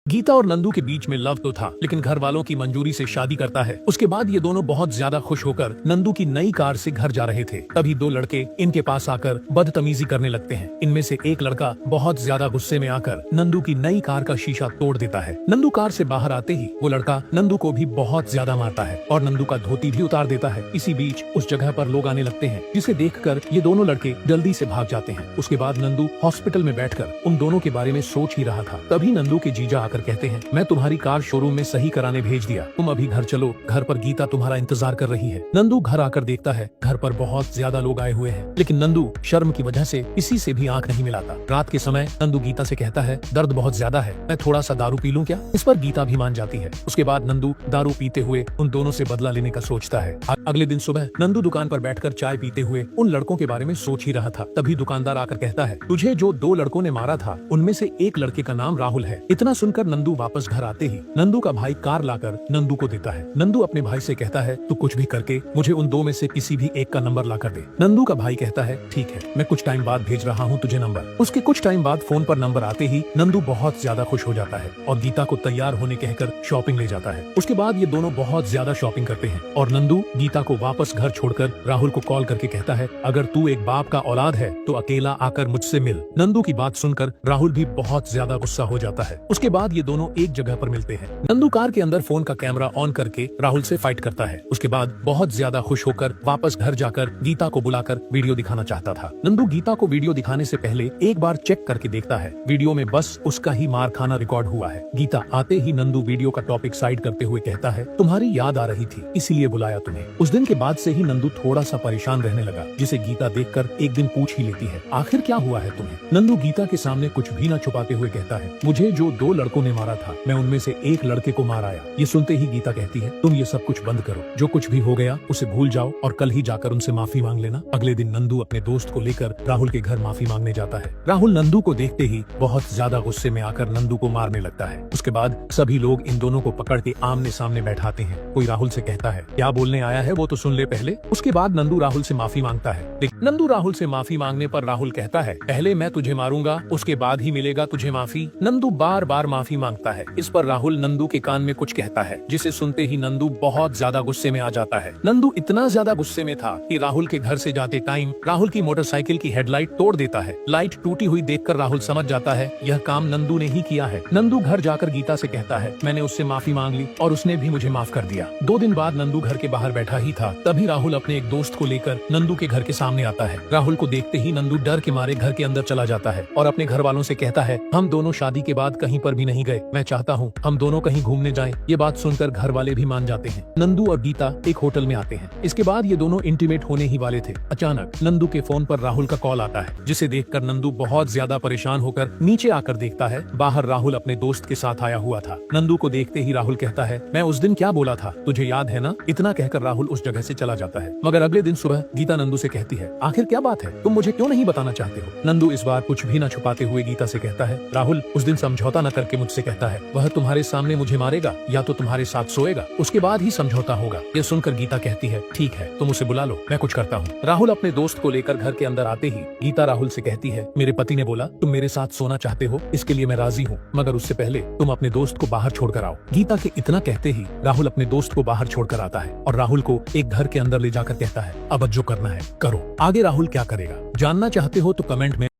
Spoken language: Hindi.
गीता और नंदू के बीच में लव तो था, लेकिन घर वालों की मंजूरी से शादी करता है। उसके बाद ये दोनों बहुत ज्यादा खुश होकर नंदू की नई कार से घर जा रहे थे। तभी दो लड़के इनके पास आकर बदतमीजी करने लगते हैं। इनमें से एक लड़का बहुत ज्यादा गुस्से में आकर नंदू की नई कार का शीशा तोड़ देता है। नंदू कार से बाहर आते ही वो लड़का नंदू को भी बहुत ज्यादा मारता है और नंदू का धोती भी उतार देता है। इसी बीच उस जगह पर लोग आने लगते हैं, जिसे देखकर ये दोनों लड़के जल्दी से भाग जाते हैं। उसके बाद नंदू हॉस्पिटल में बैठकर उन दोनों के बारे में सोच ही रहा था। तभी नंदू के जीजा आकर कहते हैं, मैं तुम्हारी कार शोरूम में सही कराने भेज दिया, तुम अभी घर चलो, घर पर गीता तुम्हारा इंतजार कर रही है। नंदू घर आकर देखता है घर पर बहुत ज्यादा लोग आए हुए हैं, लेकिन नंदू शर्म की वजह से किसी से भी आंख नहीं मिलाता। रात के समय नंदू गीता से कहता है, दर्द बहुत ज्यादा है, मैं थोड़ा सा दारू पी लूं क्या? इस पर गीता भी मान जाती है। उसके बाद नंदू दारू पीते हुए उन दोनों से बदला लेने का सोचता है। अगले दिन सुबह नंदू दुकान पर बैठकर चाय पीते हुए उन लड़कों के बारे में सोच ही रहा था। तभी दुकानदार आकर कहता है, तुझे जो दो लड़कों ने मारा था उनमें से एक लड़के का नाम राहुल है। इतना सुनकर नंदू वापस घर आते ही नंदू का भाई कार लाकर नंदू को देता है। नंदू अपने भाई से कहता है, तू कुछ भी करके मुझे उन दो में से किसी भी एक का नंबर ला कर दे। नंदू का भाई कहता है, ठीक है, मैं कुछ टाइम बाद भेज रहा हूँ तुझे नंबर। उसके कुछ टाइम बाद फोन पर नंबर आते ही नंदू बहुत ज्यादा खुश हो जाता है और गीता को तैयार होने कहकर शॉपिंग ले जाता है। उसके बाद ये दोनों बहुत ज्यादा शॉपिंग करते हैं और नंदू गीता को वापस घर छोड़कर राहुल को कॉल करके कहता है, अगर तू एक बाप का औलाद है तो अकेला आकर मुझसे मिल। नंदू की बात सुनकर राहुल भी बहुत ज्यादा गुस्सा हो जाता है। उसके बाद ये दोनों एक जगह पर मिलते हैं। नंदू कार के अंदर फोन का कैमरा ऑन करके राहुल से फाइट करता है। उसके बाद बहुत ज्यादा खुश होकर वापस घर जाकर गीता को बुलाकर वीडियो दिखाना चाहता था। नंदू गीता को वीडियो दिखाने से पहले एक बार चेक करके देखता है, वीडियो में बस उसका ही मार खाना रिकॉर्ड हुआ है। गीता आते ही नंदू वीडियो का टॉपिक साइड करते हुए कहता है, तुम्हारी याद आ रही थी इसीलिए बुलाया तुम्हें। उस दिन के बाद से ही नंदू थोड़ा सा परेशान रहने लगा, जिसे गीता देखकर एक दिन पूछ ही लेती है, आखिर क्या हुआ है तुम्हें? नंदू गीता के सामने कुछ भी न छुपाते हुए कहता है, मुझे जो दो लड़कों ने मारा था मैं उनमें से एक लड़के को मार आया। ये सुनते ही गीता कहती है, तुम ये सब कुछ बंद करो, जो कुछ भी हो गया उसे भूल जाओ और कल ही जाकर उनसे माफी मांग लेना। अगले दिन नंदू अपने दोस्त को लेकर राहुल के घर माफी मांगने जाता है। राहुल नंदू को देखते ही बहुत ज्यादा गुस्से में आकर नंदू को मारने लगता है। उसके बाद सभी लोग इन दोनों को पकड़ के आमने सामने बैठाते हैं। कोई राहुल से कहता है, क्या बोलने आया है वो तो सुन ले पहले। उसके बाद नंदू राहुल से माफी मांगता है, लेकिन नंदू राहुल से माफी मांगने पर राहुल कहता है, पहले मैं तुझे मारूंगा उसके बाद ही मिलेगा तुझे माफी। नंदू बार बार माफी मांगता है। इस पर राहुल नंदू के कान में कुछ कहता है, जिसे सुनते ही नंदू बहुत ज्यादा गुस्से में आ जाता है। नंदू इतना ज्यादा गुस्से में था कि राहुल के घर से जाते टाइम राहुल की मोटरसाइकिल की हेडलाइट तोड़ देता है। लाइट टूटी हुई देखकर राहुल समझ जाता है यह काम नंदू ने ही किया है। नंदू घर जाकर गीता से कहता है, मैंने उससे माफी मांग ली और उसने भी मुझे माफ कर दिया। 2 दिन बाद नंदू घर के बाहर बैठा ही था, तभी राहुल अपने एक दोस्त को लेकर नंदू के घर के सामने आता है। राहुल को देखते ही नंदू डर के मारे घर के अंदर चला जाता है और अपने घर वालों से कहता है, हम दोनों शादी के बाद कहीं पर भी नहीं गए, मैं चाहता हूँ हम दोनों कहीं घूमने जाएं। ये बात सुनकर घर वाले भी मान जाते हैं। नंदू और गीता एक होटल में आते हैं। इसके बाद ये दोनों इंटीमेट होने ही वाले थे। अचानक नंदू के फोन पर राहुल का कॉल आता है, जिसे देखकर नंदू बहुत ज्यादा परेशान होकर नीचे आकर देखता है, बाहर राहुल अपने दोस्त के साथ आया हुआ था। नंदू को देखते ही राहुल कहता है, मैं उस दिन क्या बोला था तुझे याद है ना? इतना कहकर राहुल उस जगह से चला जाता है। मगर अगले दिन सुबह गीता नंदू से कहती है, आखिर क्या बात है, तुम मुझे क्यों नहीं बताना चाहते हो? नंदू इस बार कुछ भी न छुपाते हुए गीता से कहता है, राहुल उस दिन समझौता न करके मुझसे कहता है, वह तुम्हारे सामने मुझे मारेगा या तो तुम्हारे साथ सोएगा, उसके बाद ही समझौता होगा। ये सुनकर गीता कहती है, ठीक है तुम उसे बुला लो, मैं कुछ करता हूँ। राहुल अपने दोस्त को लेकर घर के अंदर आते ही गीता राहुल से कहती है, मेरे पति ने बोला तुम मेरे साथ सोना चाहते हो, इसके लिए मैं राजी हूँ, मगर उससे पहले तुम अपने दोस्त को बाहर छोड़कर आओ। गीता के इतना कहते ही राहुल अपने दोस्त को बाहर छोड़कर आता है और राहुल को एक घर के अंदर ले जाकर कहता है, अब जो करना है करो। आगे राहुल क्या करेगा जानना चाहते हो तो कमेंट में